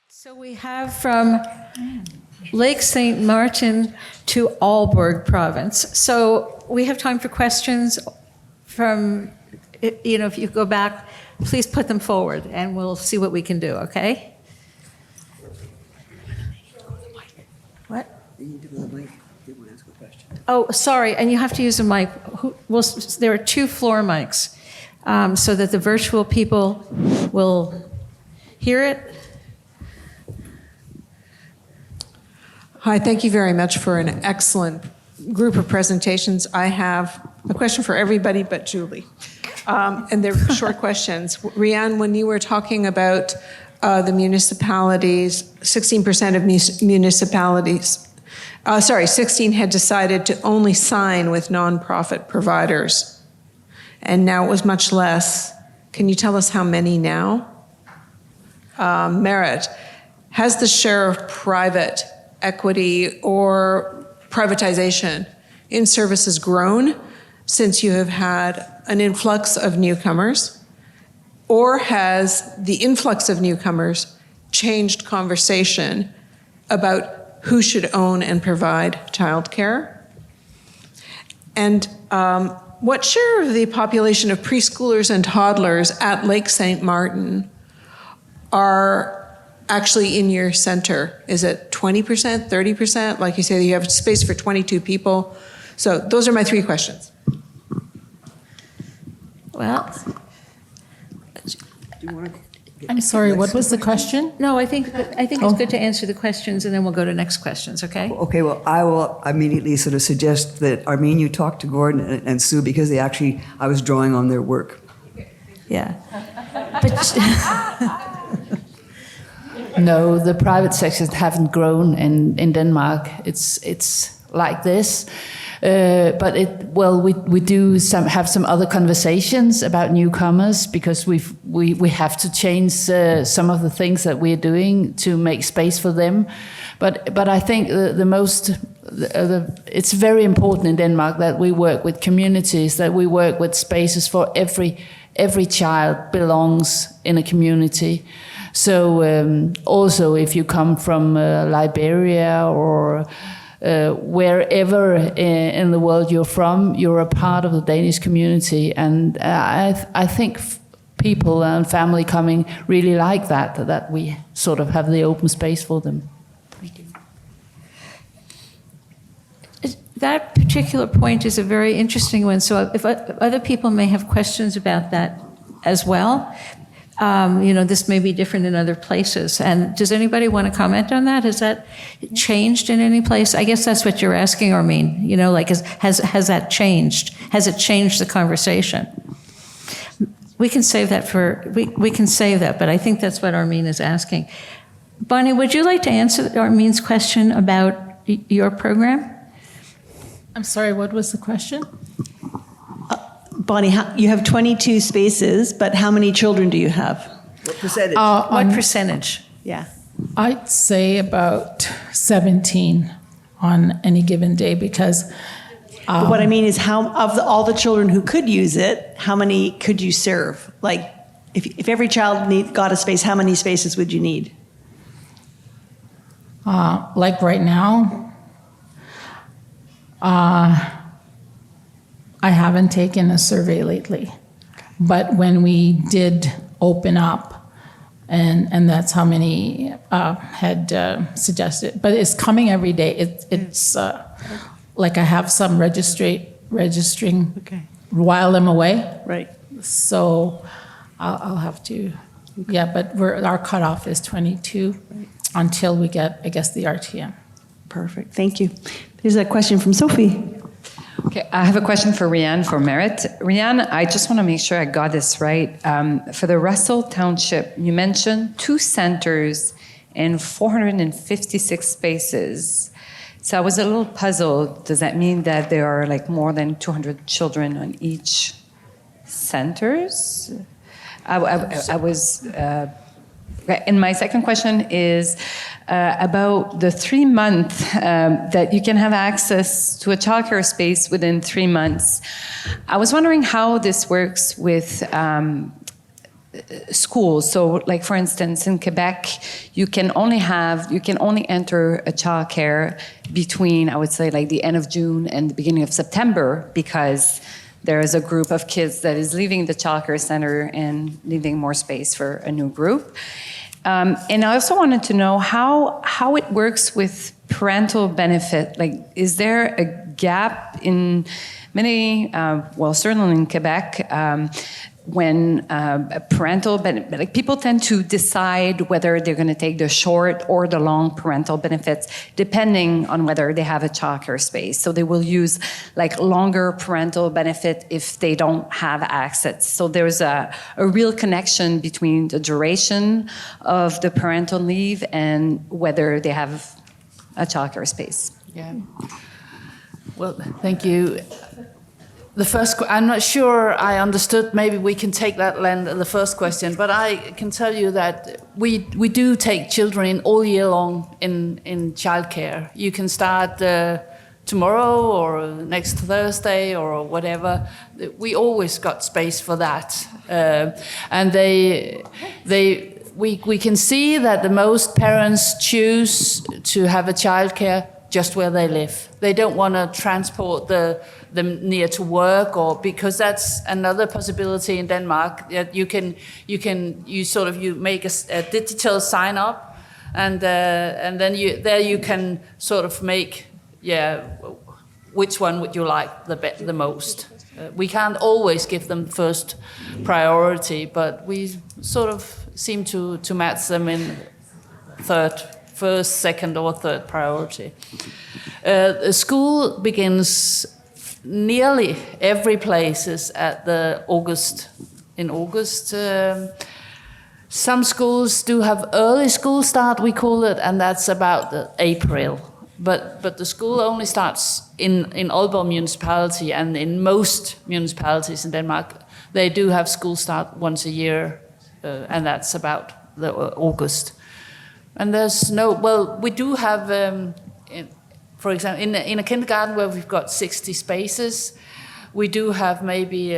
So we have from Lake St. Martin to Aalborg province. So we have time for questions from, if you go back, please put them forward and we'll see what we can do, okay? What? You need to go to the mic. They want to ask a question. Oh, sorry, and you have to use a mic. Well, there are 2 floor mics so that the virtual people will hear it. Hi, thank you very much for an excellent group of presentations. I have a question for everybody but Julie. And they're short questions. Rianne, when you were talking about the municipalities, 16% of municipalities, 16 had decided to only sign with nonprofit providers. And now it was much less. Can you tell us how many now? Merit, has the share of private equity or privatization in services grown since you have had an influx of newcomers? Or has the influx of newcomers changed conversation about who should own and provide childcare? And what share of the population of preschoolers and toddlers at Lake St. Martin are actually in your center? Is it 20%, 30%? Like you say, you have space for 22 people. So those are my 3 questions. Well, Do you want to I'm sorry, what was the question? no, I think it's good to answer the questions and then we'll go to next questions, okay? Okay, well, I will immediately sort of suggest that, Armin, you talk to Gordon and Sue because I was drawing on their work. Yeah. But No, the private sectors haven't grown in Denmark. It's like this. But we do have some other conversations about newcomers because we have to change some of the things that we're doing to make space for them. But I think it's very important in Denmark that we work with communities, that we work with spaces for every child belongs in a community. So also if you come from Liberia or wherever in the world you're from, you're a part of the Danish community. And I think people and family coming really like that we sort of have the open space for them. Thank you. that particular point is a very interesting one. So if other people may have questions about that as well, this may be different in other places. And does anybody want to comment on that? Has that changed in any place? I guess that's what you're asking, Armin. Has that changed? Has it changed the conversation? We can save that we can save that, but I think that's what Armin is asking. Bonnie, would you like to answer Armin's question about your program? I'm sorry, what was the question? Bonnie, you have 22 spaces, but how many children do you have? What percentage? What percentage? Yeah. I'd say about 17 on any given day because... But what I mean is all the children who could use it, how many could you serve? Like, if every child got a space, how many spaces would you need? Like right now, I haven't taken a survey lately, but when we did open up, and that's how many had suggested, but it's coming every day. It's like I have some registering Okay. while I'm away. Right. So I'll have to, yeah, but our cutoff is 22 until we get, I guess, the RTM. Perfect. Thank you. There's a question from Sophie. Okay, I have a question for Rianne for Merit. Rianne, I just want to make sure I got this right. For the Russell Township, you mentioned 2 centers and 456 spaces. So I was a little puzzled. Does that mean that there are like more than 200 children on each centers? I was. And my second question is, about the 3 month that you can have access to a childcare space within 3 months. I was wondering how this works with schools. So, like for instance, in Quebec, you can only enter a childcare between, I would say, like the end of June and the beginning of September, because there is a group of kids that is leaving the childcare center and leaving more space for a new group. And I also wanted to know how it works with parental benefit. Like, is there a gap in many, well, certainly in Quebec, when parental benefit, like people tend to decide whether they're going to take the short or the long parental benefits, depending on whether they have a childcare space. So they will use like longer parental benefit if they don't have access. So there's a real connection between the duration of the parental leave and whether they have a childcare space. Yeah. Well, thank you. The first, I'm not sure I understood. Maybe we can take that the first question, but I can tell you that we do take children in all year long in childcare. You can start tomorrow or next Thursday or whatever. We always got space for that, and we can see that the most parents choose to have a childcare just where they live. They don't want to transport them near to work, or because that's another possibility in Denmark. That you make a digital sign up, and then you can sort of make which one would you like the most. We can't always give them first priority, but we sort of seem to match them in first, second, or third priority. The school begins nearly every place is at in August. Some schools do have early school start, we call it, and that's about April. But the school only starts in Aalborg municipality, and in most municipalities in Denmark, they do have school start once a year, and that's about August. And we do have, for example, in a kindergarten where we've got 60 spaces, we do have maybe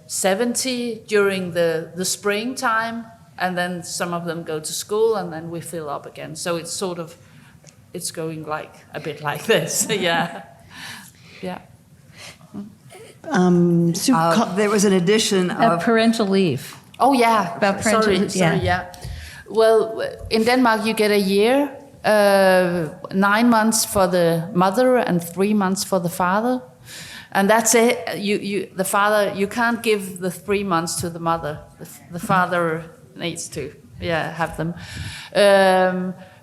70 during the springtime, and then some of them go to school, and then we fill up again. So it's going like a bit like this, yeah. There was an addition of parental leave. Oh yeah, About parental sorry, leave, yeah. Well, in Denmark you get a year, 9 months for the mother and 3 months for the father, and that's it. The father, you can't give the 3 months to the mother. The father needs to have them.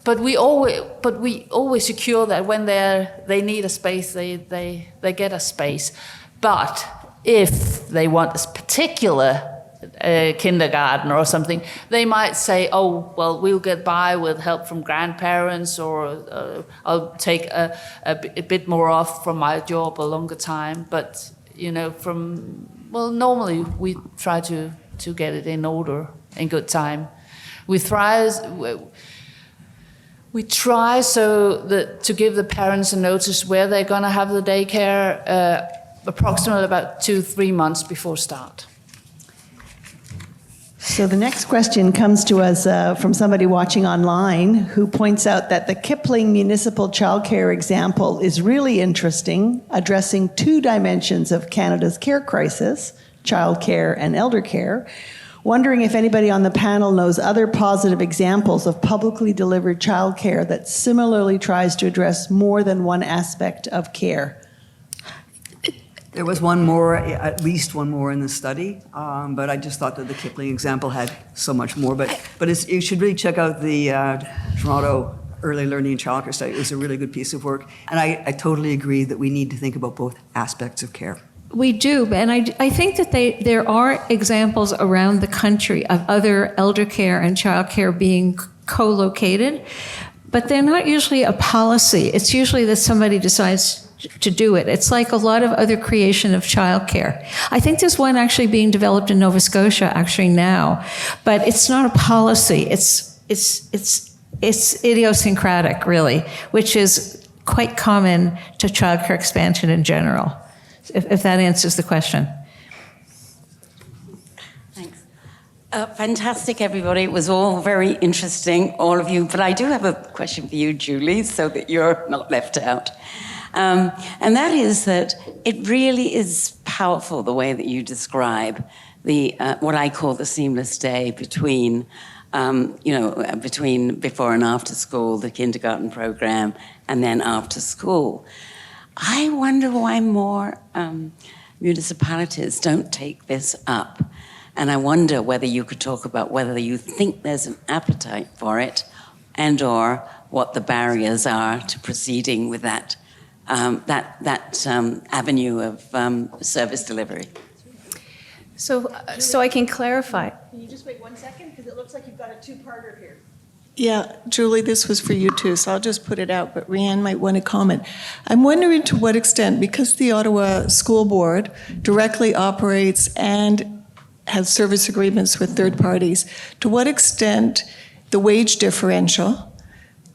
But we always secure that when they need a space, they get a space. But if they want a particular kindergarten or something, they might say, oh, well, we'll get by with help from grandparents, or I'll take a bit more off from my job a longer time. But, normally we try to get it in order, in good time. We try to give the parents a notice where they're going to have the daycare approximately about 2-3 months before start. So the next question comes to us from somebody watching online who points out that the Kipling Municipal Childcare example is really interesting, addressing 2 dimensions of Canada's care crisis, childcare and elder care. Wondering if anybody on the panel knows other positive examples of publicly delivered childcare that similarly tries to address more than one aspect of care. There was one more, at least one more in the study, but I just thought that the Kipling example had so much more. But you should really check out the Toronto Early Learning and Childcare study. It was a really good piece of work. And I totally agree that we need to think about both aspects of care. We do, and I think that there are examples around the country of other elder care and child care being co-located, but they're not usually a policy. It's usually that somebody decides to do it. It's like a lot of other creation of childcare. I think there's one actually being developed in Nova Scotia actually now, but it's not a policy. It's it's idiosyncratic, really, which is quite common to childcare expansion in general, if that answers the question. Thanks. Fantastic, everybody. It was all very interesting, all of you. But I do have a question for you, Julie, so that you're not left out. And that is that it really is powerful the way that you describe the what I call the seamless day between, between before and after school, the kindergarten program, and then after school. I wonder why more municipalities don't take this up. And I wonder whether you could talk about whether you think there's an appetite for it and or what the barriers are to proceeding with that avenue of service delivery. So I can clarify. Can you just wait 1 second? Because it looks like you've got a two-parter here. Yeah, Julie, this was for you too, so I'll just put it out, but Rianne might want to comment. I'm wondering to what extent, because the Ottawa School Board directly operates and has service agreements with third parties, to what extent the wage differential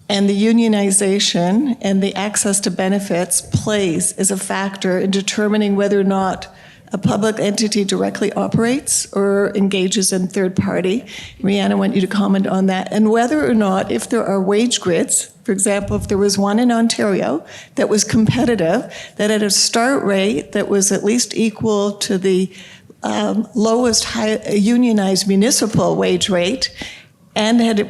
and the unionization and the access to benefits plays as a factor in determining whether or not a public entity directly operates or engages in third party. Rianne, I want you to comment on that. And whether or not, if there are wage grids, for example, if there was one in Ontario that was competitive, that at a start rate that was at least equal to the lowest unionized municipal wage rate, and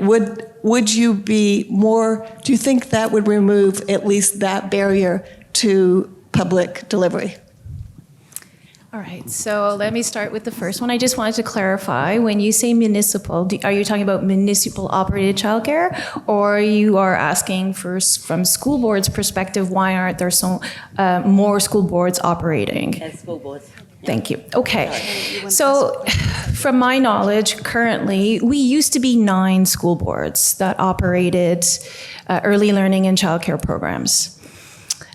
would you be more, do you think that would remove at least that barrier to public delivery? All right, so let me start with the first one. I just wanted to clarify, when you say municipal, are you talking about municipal operated childcare, or you are asking from school board's perspective, why aren't there so more school boards operating? As school boards. Thank you. Okay. So from my knowledge, currently, we used to be 9 school boards that operated early learning and childcare programs.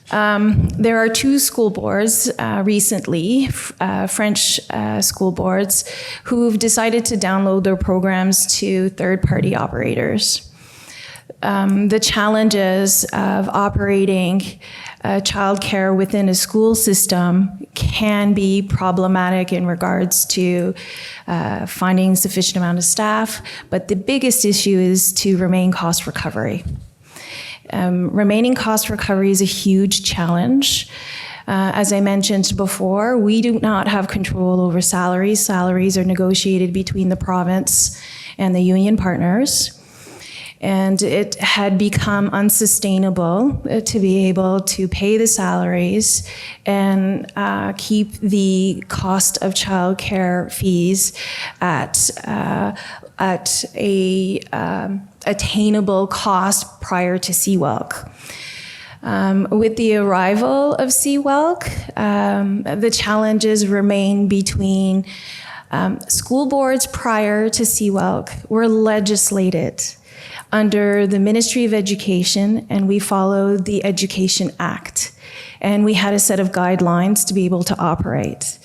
There are 2 school boards recently, French school boards, who've decided to download their programs to third-party operators. The challenges of operating childcare within a school system can be problematic in regards to finding sufficient amount of staff, but the biggest issue is to remain cost recovery. Remaining cost recovery is a huge challenge. As I mentioned before, we do not have control over salaries. Salaries are negotiated between the province and the union partners. And it had become unsustainable to be able to pay the salaries and keep the cost of childcare fees at a attainable cost prior to CWELC. With the arrival of CWELC, the challenges remain between school boards prior to CWELC were legislated under the Ministry of Education, and we followed the Education Act. And we had a set of guidelines to be able to operate.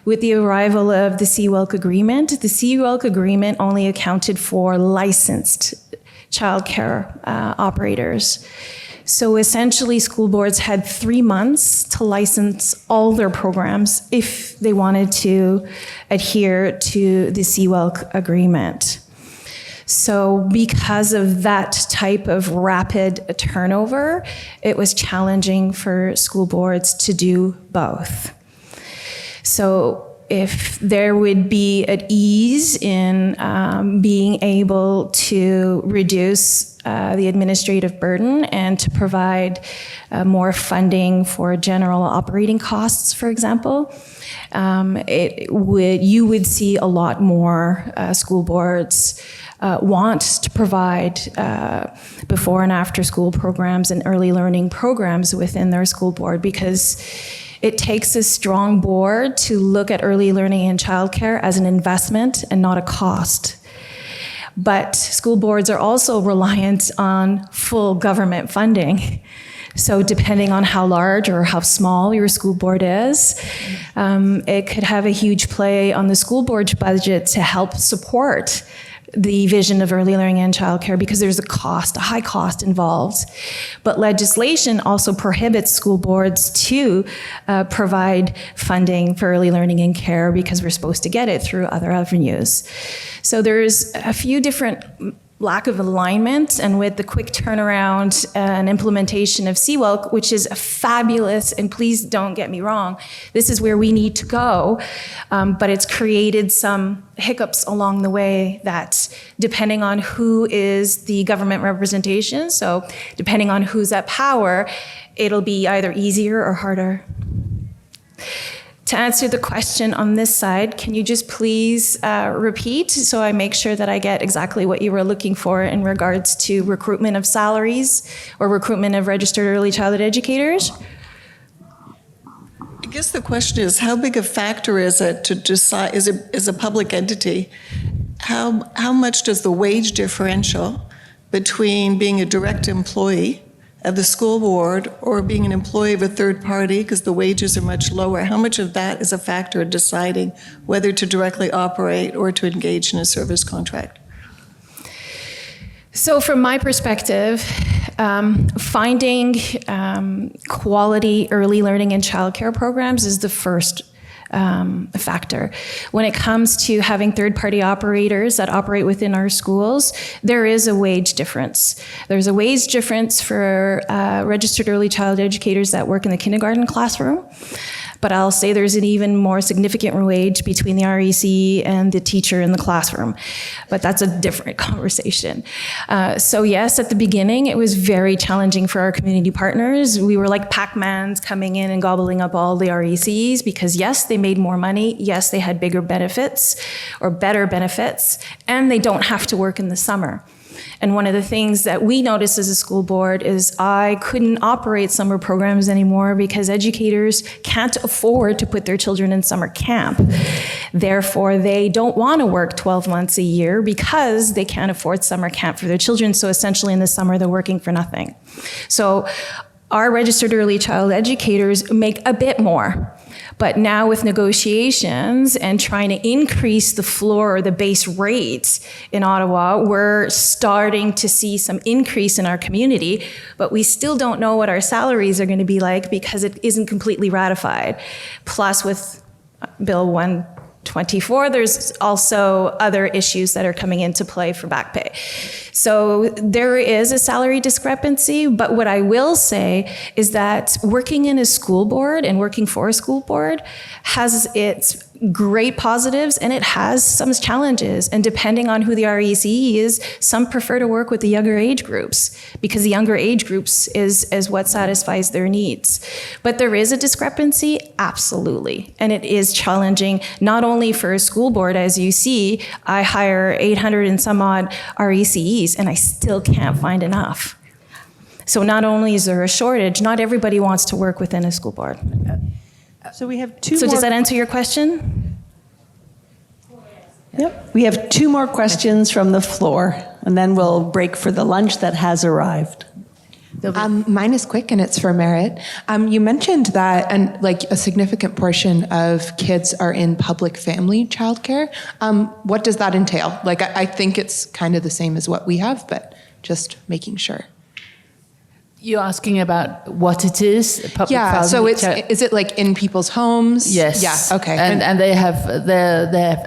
With the arrival of the CWELC agreement only accounted for licensed childcare operators. So essentially, school boards had 3 months to license all their programs if they wanted to adhere to the CWELC agreement. So because of that type of rapid turnover, it was challenging for school boards to do both. So if there would be an ease in being able to reduce the administrative burden and to provide more funding for general operating costs, for example, you would see a lot more school boards want to provide before and after school programs and early learning programs within their school board, because it takes a strong board to look at early learning and childcare as an investment and not a cost. But school boards are also reliant on full government funding. So depending on how large or how small your school board is, it could have a huge play on the school board's budget to help support the vision of early learning and childcare because there's a high cost involved. But legislation also prohibits school boards to provide funding for early learning and care because we're supposed to get it through other avenues. So there's a few different lack of alignment, and with the quick turnaround and implementation of CWELC, which is fabulous, and please don't get me wrong, this is where we need to go, but it's created some hiccups along the way that, depending on who is the government representation, so depending on who's at power, it'll be either easier or harder. To answer the question on this side, can you just please repeat so I make sure that I get exactly what you were looking for in regards to recruitment of salaries or recruitment of registered early childhood educators? I guess the question is, how big a factor is it to decide, is a public entity, how much does the wage differential between being a direct employee of the school board or being an employee of a third party, because the wages are much lower, how much of that is a factor in deciding whether to directly operate or to engage in a service contract? So from my perspective, finding quality early learning and childcare programs is the first factor. When it comes to having third-party operators that operate within our schools, there is a wage difference. There's a wage difference for registered early child educators that work in the kindergarten classroom. But I'll say there's an even more significant wage between the REC and the teacher in the classroom. But that's a different conversation. So yes, at the beginning, it was very challenging for our community partners. We were like Pac-Mans coming in and gobbling up all the RECs because yes, they made more money. Yes, they had bigger benefits or better benefits, and they don't have to work in the summer. And one of the things that we noticed as a school board is I couldn't operate summer programs anymore because educators can't afford to put their children in summer camp. Therefore, they don't want to work 12 months a year because they can't afford summer camp for their children. So essentially in the summer, they're working for nothing. So our registered early child educators make a bit more. But now with negotiations and trying to increase the floor or the base rate in Ottawa, we're starting to see some increase in our community, but we still don't know what our salaries are going to be like because it isn't completely ratified. Plus with Bill 124, there's also other issues that are coming into play for back pay. So there is a salary discrepancy, but what I will say is that working in a school board and working for a school board has its great positives and it has some challenges. And depending on who the REC is, some prefer to work with the younger age groups because the younger age groups is what satisfies their needs. But there is a discrepancy, absolutely. And it is challenging, not only for a school board, as you see, I hire 800 and some odd RECEs and I still can't find enough. So not only is there a shortage, not everybody wants to work within a school board. So we have two So more. does that answer your question? Yep. We have two more questions from the floor, and then we'll break for the lunch that has arrived. Mine is quick, and it's for Merit. You mentioned that, and like a significant portion of kids are in public family childcare. What does that entail? Like, I think it's kind of the same as what we have, but just making sure. You're asking about what it is? Yeah, so is it like in people's homes? Yes. Yeah, okay. And they have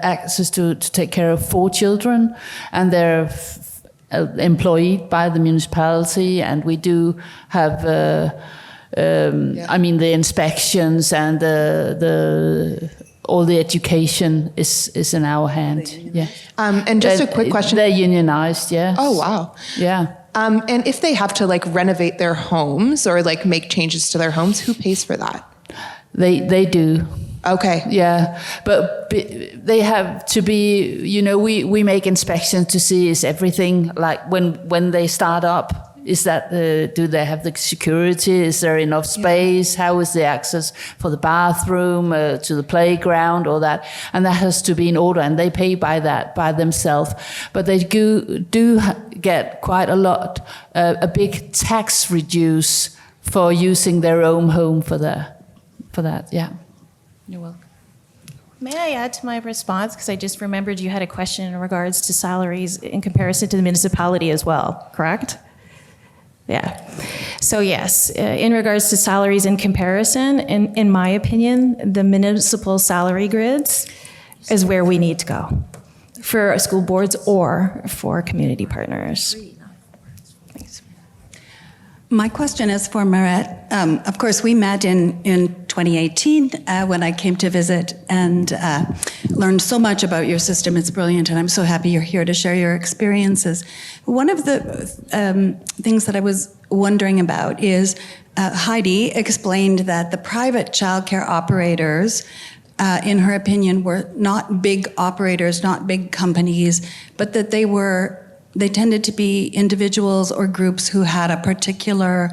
access to take care of 4 children, and they're employed by the municipality, and we do have I mean the inspections and all the education is in our hand. Yeah. And just a quick question. They're unionized, yes. Oh, wow. Yeah. And if they have to like renovate their homes or like make changes to their homes, who pays for that? They do. Okay. Yeah, but they have to be, you know, we make inspections to see is everything like when they start up, is that, do they have the security? Is there enough space? How is the access for the bathroom, to the playground, all that? And that has to be in order, and they pay by themselves. But they do get quite a lot, a big tax reduce for using their own home for that, yeah. You're welcome. May I add to my response? Because I just remembered you had a question in regards to salaries in comparison to the municipality as well, correct? Yeah. So yes, in regards to salaries in comparison, in my opinion, the municipal salary grids is where we need to go for school boards or for community partners. My question is for Marit. Of course, we met in 2018 when I came to visit and learned so much about your system. It's brilliant, and I'm so happy you're here to share your experiences. One of the things that I was wondering about is Heidi explained that the private childcare operators, in her opinion, were not big operators, not big companies, but that they tended to be individuals or groups who had a particular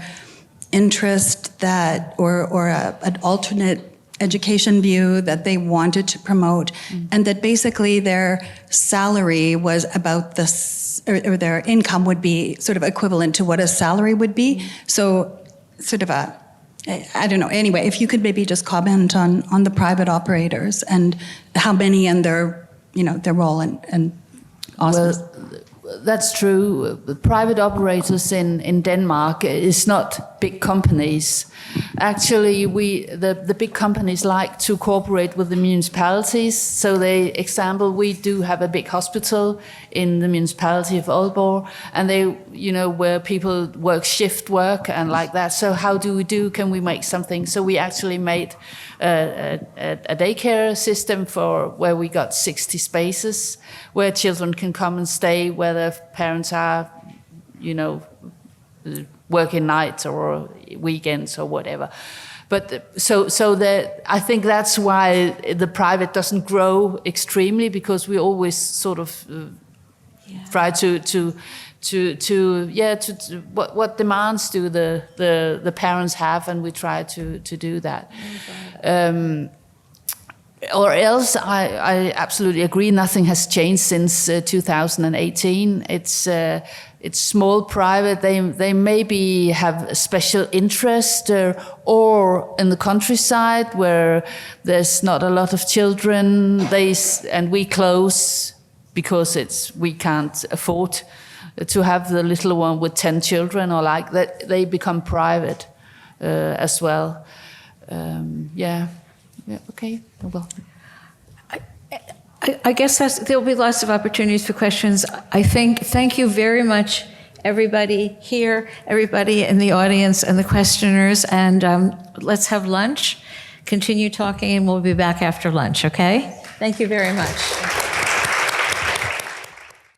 interest that, or an alternate education view that they wanted to promote, and that basically their salary was about this, or their income would be sort of equivalent to what a salary would be. So sort of I don't know. Anyway, if you could maybe just comment on the private operators and how many and their role and auspice. Well, that's true. Private operators in Denmark is not big companies. Actually, the big companies like to cooperate with the municipalities. So, we do have a big hospital in the municipality of Aalborg, and where people work shift work and like that. So, how can we make something? So, we actually made a daycare system where we got 60 spaces where children can come and stay, where their parents are, working nights or weekends or whatever. But I think that's why the private doesn't grow extremely, because we always sort of try to what demands do the parents have, and we try to do that. Or else, I absolutely agree. Nothing has changed since 2018. It's small private. They maybe have a special interest, or in the countryside where there's not a lot of children. And we close because we can't afford to have the little one with 10 children or like that. They become private as well. Yeah, okay. Well, I guess there'll be lots of opportunities for questions. Thank you very much, everybody here, everybody in the audience, and the questioners. And let's have lunch, continue talking, and we'll be back after lunch, okay? Thank you very much.